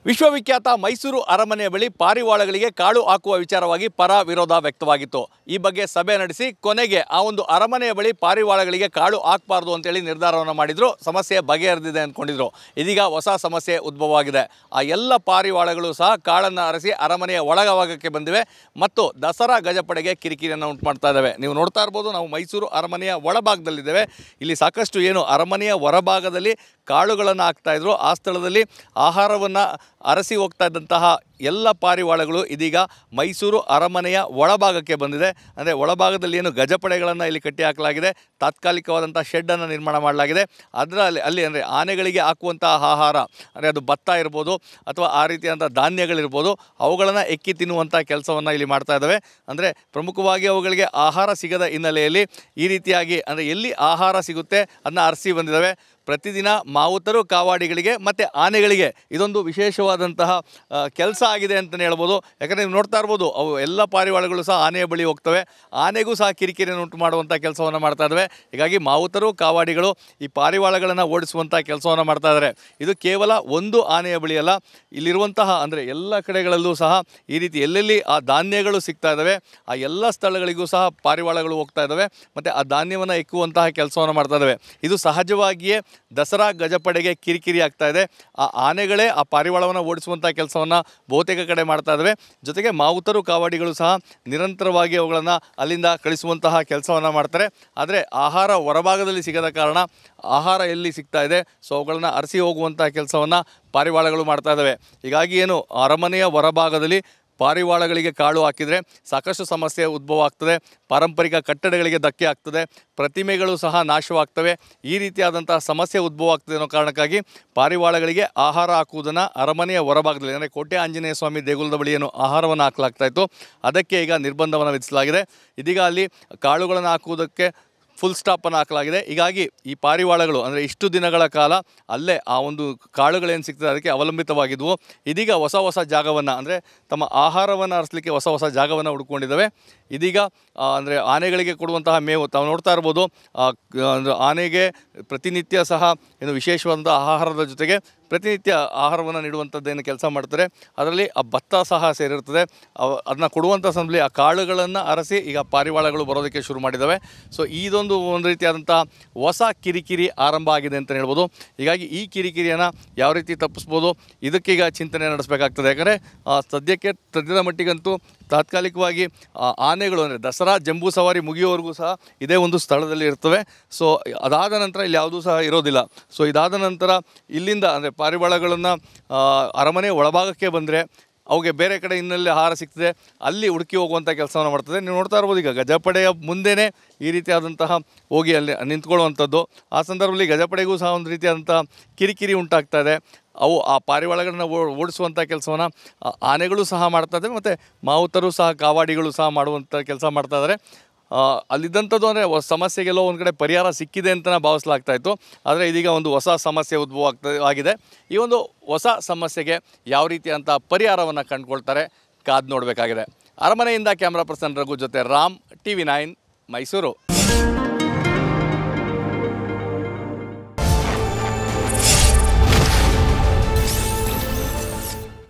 ವಿಶ್ವವಿಖ್ಯಾತ ಮೈಸೂರು ಅರಮನೆಯ ಬಳಿ ಪಾರಿವಾಳಗಳಿಗೆ ಕಾಳು ಹಾಕುವ ವಿಚಾರವಾಗಿ ಪರ ವಿರೋಧ ವ್ಯಕ್ತವಾಗಿತ್ತು. ಈ ಬಗ್ಗೆ ಸಭೆ ನಡೆಸಿ ಕೊನೆಗೆ ಆ ಒಂದು ಅರಮನೆಯ ಬಳಿ ಪಾರಿವಾಳಗಳಿಗೆ ಕಾಳು ಹಾಕಬಾರ್ದು ಅಂತೇಳಿ ನಿರ್ಧಾರವನ್ನು ಮಾಡಿದ್ರು. ಸಮಸ್ಯೆ ಬಗೆಹರಿದಿದೆ ಅಂದ್ಕೊಂಡಿದ್ರು. ಇದೀಗ ಹೊಸ ಸಮಸ್ಯೆ ಉದ್ಭವವಾಗಿದೆ. ಆ ಎಲ್ಲ ಪಾರಿವಾಳಗಳು ಸಹ ಕಾಳನ್ನು ಅರಸಿ ಅರಮನೆಯ ಒಳಭಾಗಕ್ಕೆ ಬಂದಿವೆ ಮತ್ತು ದಸರಾ ಗಜಪಡೆಗೆ ಕಿರಿಕಿರಿಯನ್ನು ಉಂಟು ಮಾಡ್ತಾ ಇದ್ದಾವೆ. ನೀವು ನೋಡ್ತಾ ಇರ್ಬೋದು, ನಾವು ಮೈಸೂರು ಅರಮನೆಯ ಒಳಭಾಗದಲ್ಲಿದ್ದೇವೆ. ಇಲ್ಲಿ ಸಾಕಷ್ಟು ಅರಮನೆಯ ಹೊರಭಾಗದಲ್ಲಿ ಕಾಳುಗಳನ್ನು ಹಾಕ್ತಾಯಿದ್ರು. ಆ ಸ್ಥಳದಲ್ಲಿ ಆಹಾರವನ್ನು ಅರಸಿ ಹೋಗ್ತಾ ಇದ್ದಂತಹ ಎಲ್ಲ ಪಾರಿವಾಳಗಳು ಇದೀಗ ಮೈಸೂರು ಅರಮನೆಯ ಒಳಭಾಗಕ್ಕೆ ಬಂದಿದೆ. ಅಂದರೆ ಒಳಭಾಗದಲ್ಲಿ ಗಜಪಡೆಗಳನ್ನು ಇಲ್ಲಿ ಕಟ್ಟಿ ಹಾಕಲಾಗಿದೆ. ತಾತ್ಕಾಲಿಕವಾದಂಥ ಶೆಡ್ಡನ್ನು ನಿರ್ಮಾಣ ಮಾಡಲಾಗಿದೆ. ಅಲ್ಲಿ ಅಂದರೆ ಆನೆಗಳಿಗೆ ಹಾಕುವಂತಹ ಆಹಾರ, ಅಂದರೆ ಅದು ಭತ್ತ ಇರ್ಬೋದು ಅಥವಾ ಆ ರೀತಿಯಾದಂಥ ಧಾನ್ಯಗಳಿರ್ಬೋದು, ಅವುಗಳನ್ನು ಎಕ್ಕಿ ತಿನ್ನುವಂಥ ಕೆಲಸವನ್ನು ಇಲ್ಲಿ ಮಾಡ್ತಾ ಇದ್ದಾವೆ. ಅಂದರೆ ಪ್ರಮುಖವಾಗಿ ಅವುಗಳಿಗೆ ಆಹಾರ ಸಿಗದ ಹಿನ್ನೆಲೆಯಲ್ಲಿ ಈ ರೀತಿಯಾಗಿ ಅಂದರೆ ಎಲ್ಲಿ ಆಹಾರ ಸಿಗುತ್ತೆ ಅದನ್ನ ಅರಸಿ ಬಂದಿದ್ದಾವೆ. ಪ್ರತಿದಿನ ಮಾವುತರು ಕಾವಾಡಿಗಳಿಗೆ ಮತ್ತು ಆನೆಗಳಿಗೆ ಇದೊಂದು ವಿಶೇಷವಾದಂತಹ ಕೆಲಸ ಆಗಿದೆ ಅಂತಲೇ ಹೇಳ್ಬೋದು. ಯಾಕಂದರೆ ನೀವು ನೋಡ್ತಾ ಇರ್ಬೋದು, ಅವು ಎಲ್ಲ ಪಾರಿವಾಳಗಳು ಸಹ ಆನೆಯ ಬಳಿ ಹೋಗ್ತವೆ. ಆನೆಗೂ ಸಹ ಕಿರಿಕಿರಿಯನ್ನು ಉಂಟು ಮಾಡುವಂಥ ಕೆಲಸವನ್ನು ಮಾಡ್ತಾ ಇದ್ದಾವೆ. ಹೀಗಾಗಿ ಮಾವುತರು ಕಾವಾಡಿಗಳು ಈ ಪಾರಿವಾಳಗಳನ್ನು ಓಡಿಸುವಂಥ ಕೆಲಸವನ್ನು ಮಾಡ್ತಾ ಇದ್ದಾರೆ. ಇದು ಕೇವಲ ಒಂದು ಆನೆಯ ಬಳಿ ಅಲ್ಲ, ಇಲ್ಲಿರುವಂತಹ ಅಂದರೆ ಎಲ್ಲ ಕಡೆಗಳಲ್ಲೂ ಸಹ ಈ ರೀತಿ ಎಲ್ಲೆಲ್ಲಿ ಆ ಧಾನ್ಯಗಳು ಸಿಗ್ತಾ ಇದ್ದಾವೆ ಆ ಎಲ್ಲ ಸ್ಥಳಗಳಿಗೂ ಸಹ ಪಾರಿವಾಳಗಳು ಹೋಗ್ತಾ ಇದ್ದಾವೆ ಮತ್ತು ಆ ಧಾನ್ಯವನ್ನು ಎಕ್ಕುವಂತಹ ಕೆಲಸವನ್ನು ಮಾಡ್ತಾ ಇದ್ದಾವೆ. ಇದು ಸಹಜವಾಗಿಯೇ ದಸರಾ ಗಜಪಡೆಗೆ ಕಿರಿಕಿರಿ ಆಗ್ತಾ ಇದೆ. ಆ ಆನೆಗಳೇ ಆ ಪಾರಿವಾಳವನ್ನು ಓಡಿಸುವಂಥ ಕೆಲಸವನ್ನು ಬಹುತೇಕ ಕಡೆ ಮಾಡ್ತಾ ಇದ್ದಾವೆ. ಜೊತೆಗೆ ಮಾವುತರು ಕಾವಾಡಿಗಳು ಸಹ ನಿರಂತರವಾಗಿ ಅವುಗಳನ್ನು ಅಲ್ಲಿಂದ ಕಳಿಸುವಂತಹ ಕೆಲಸವನ್ನು ಮಾಡ್ತಾರೆ. ಆದರೆ ಆಹಾರ ಹೊರಭಾಗದಲ್ಲಿ ಸಿಗದ ಕಾರಣ ಆಹಾರ ಎಲ್ಲಿ ಸಿಗ್ತಾ ಇದೆ ಸೊ ಅವುಗಳನ್ನು ಅರಸಿ ಹೋಗುವಂಥ ಕೆಲಸವನ್ನು ಪಾರಿವಾಳಗಳು ಮಾಡ್ತಾ ಇದ್ದಾವೆ. ಹೀಗಾಗಿ ಅರಮನೆಯ ಹೊರಭಾಗದಲ್ಲಿ ಪಾರಿವಾಳಗಳಿಗೆ ಕಾಳು ಹಾಕಿದರೆ ಸಾಕಷ್ಟು ಸಮಸ್ಯೆ ಉದ್ಭವ ಆಗ್ತದೆ. ಪಾರಂಪರಿಕ ಕಟ್ಟಡಗಳಿಗೆ ಧಕ್ಕೆ ಆಗ್ತದೆ, ಪ್ರತಿಮೆಗಳು ಸಹ ನಾಶವಾಗ್ತವೆ. ಈ ರೀತಿಯಾದಂಥ ಸಮಸ್ಯೆ ಉದ್ಭವ ಆಗ್ತದೆ ಅನ್ನೋ ಕಾರಣಕ್ಕಾಗಿ ಪಾರಿವಾಳಗಳಿಗೆ ಆಹಾರ ಹಾಕುವುದನ್ನು ಅರಮನೆಯ ಹೊರಭಾಗದಲ್ಲಿ ಅಂದರೆ ಕೋಟೆ ಆಂಜನೇಯ ಸ್ವಾಮಿ ದೇಗುಲದ ಬಳಿ ಆಹಾರವನ್ನು ಹಾಕಲಾಗ್ತಾಯಿತ್ತು, ಅದಕ್ಕೆ ಈಗ ನಿರ್ಬಂಧವನ್ನು ವಿಧಿಸಲಾಗಿದೆ. ಇದೀಗ ಅಲ್ಲಿ ಕಾಳುಗಳನ್ನು ಹಾಕುವುದಕ್ಕೆ ಫುಲ್ ಸ್ಟಾಪನ್ನು ಹಾಕಲಾಗಿದೆ. ಹೀಗಾಗಿ ಈ ಪಾರಿವಾಳಗಳು ಅಂದರೆ ಇಷ್ಟು ದಿನಗಳ ಕಾಲ ಅಲ್ಲೇ ಆ ಒಂದು ಕಾಳುಗಳೇನು ಸಿಗ್ತದೆ ಅದಕ್ಕೆ ಅವಲಂಬಿತವಾಗಿದ್ವು. ಇದೀಗ ಹೊಸ ಜಾಗವನ್ನು ಅಂದರೆ ತಮ್ಮ ಆಹಾರವನ್ನು ಅರಸಲಿಕ್ಕೆ ಹೊಸ ಜಾಗವನ್ನು ಹುಡ್ಕೊಂಡಿದ್ದಾವೆ. ಇದೀಗ ಅಂದರೆ ಆನೆಗಳಿಗೆ ಕೊಡುವಂತಹ ಮೇವು ತಾವು ನೋಡ್ತಾ ಇರ್ಬೋದು. ಆನೆಗೆ ಪ್ರತಿನಿತ್ಯ ಸಹ ವಿಶೇಷವಾದಂಥ ಆಹಾರದ ಜೊತೆಗೆ ಪ್ರತಿನಿತ್ಯ ಆಹಾರವನ್ನು ನೀಡುವಂಥದ್ದೇನು ಕೆಲಸ ಮಾಡ್ತಾರೆ. ಅದರಲ್ಲಿ ಆ ಭತ್ತ ಸಹ ಸೇರಿರ್ತದೆ. ಅದನ್ನ ಕೊಡುವಂಥ ಸಂದರ್ಭದಲ್ಲಿ ಆ ಕಾಳುಗಳನ್ನು ಅರಸಿ ಈಗ ಪಾರಿವಾಳಗಳು ಬರೋದಕ್ಕೆ ಶುರು ಮಾಡಿದ್ದಾವೆ. ಸೊ ಒಂದು ರೀತಿಯಾದಂಥ ಹೊಸ ಕಿರಿಕಿರಿ ಆರಂಭ ಆಗಿದೆ ಅಂತಲೇ ಹೇಳ್ಬೋದು. ಹೀಗಾಗಿ ಈ ಕಿರಿಕಿರಿಯನ್ನು ಯಾವ ರೀತಿ ತಪ್ಪಿಸ್ಬೋದು ಇದಕ್ಕೀಗ ಚಿಂತನೆ ನಡೆಸಬೇಕಾಗ್ತದೆ. ಯಾಕಂದರೆ ಸದ್ಯದ ಮಟ್ಟಿಗಂತೂ ತಾತ್ಕಾಲಿಕವಾಗಿ ಆನೆಗಳು ಅಂದರೆ ದಸರಾ ಜಂಬೂ ಸವಾರಿ ಮುಗಿಯೋವರೆಗೂ ಸಹ ಇದೇ ಒಂದು ಸ್ಥಳದಲ್ಲಿ ಇರ್ತವೆ. ಸೊ ಅದಾದ ನಂತರ ಇಲ್ಲಿ ಯಾವುದೂ ಸಹ ಇರೋದಿಲ್ಲ. ಸೊ ಇದಾದ ನಂತರ ಇಲ್ಲಿಂದ ಅಂದರೆ ಪಾರಿವಾಳಗಳನ್ನು ಅರಮನೆ ಒಳಭಾಗಕ್ಕೆ ಬಂದರೆ ಅವುಗೆ ಬೇರೆ ಕಡೆ ಇನ್ನೆಲ್ಲಿ ಆಹಾರ ಸಿಗ್ತದೆ ಅಲ್ಲಿ ಹುಡುಕಿ ಹೋಗುವಂಥ ಕೆಲಸವನ್ನು ಮಾಡ್ತದೆ. ನೀವು ನೋಡ್ತಾ ಇರ್ಬೋದು, ಈಗ ಗಜಪಡೆಯ ಮುಂದೆಯೇ ಈ ರೀತಿಯಾದಂತಹ ಹೋಗಿ ಅಲ್ಲಿ ನಿಂತ್ಕೊಳ್ಳುವಂಥದ್ದು. ಆ ಸಂದರ್ಭದಲ್ಲಿ ಗಜಪಡೆಗೂ ಸಹ ಒಂದು ರೀತಿಯಾದಂಥ ಕಿರಿಕಿರಿ ಉಂಟಾಗ್ತಾ ಇದೆ. ಅವು ಆ ಪಾರಿವಾಳಗಳನ್ನು ಓಡಿಸುವಂಥ ಕೆಲಸವನ್ನು ಆನೆಗಳು ಸಹ ಮಾಡ್ತಾ ಇದ್ದಾವೆ ಮತ್ತು ಮಾವುತರು ಸಹ ಕಾವಾಡಿಗಳು ಸಹ ಮಾಡುವಂಥ ಕೆಲಸ ಮಾಡ್ತಾ ಇದ್ದಾರೆ. ಅಲ್ಲಿದ್ದಂಥದ್ದು ಅಂದರೆ ಸಮಸ್ಯೆಗೆಲ್ಲೋ ಒಂದು ಕಡೆ ಪರಿಹಾರ ಸಿಕ್ಕಿದೆ ಅಂತ ಭಾವಿಸಲಾಗ್ತಾಯಿತ್ತು. ಆದರೆ ಇದೀಗ ಒಂದು ಹೊಸ ಸಮಸ್ಯೆ ಉದ್ಭವ ಆಗಿದೆ. ಈ ಒಂದು ಹೊಸ ಸಮಸ್ಯೆಗೆ ಯಾವ ರೀತಿಯಂಥ ಪರಿಹಾರವನ್ನು ಕಂಡುಕೊಳ್ತಾರೆ ಕಾದು ನೋಡಬೇಕಾಗಿದೆ. ಅರಮನೆಯಿಂದ ಕ್ಯಾಮ್ರಾ ಪರ್ಸನ್ ರಘು ಜೊತೆ ರಾಮ್, TV9 ಮೈಸೂರು.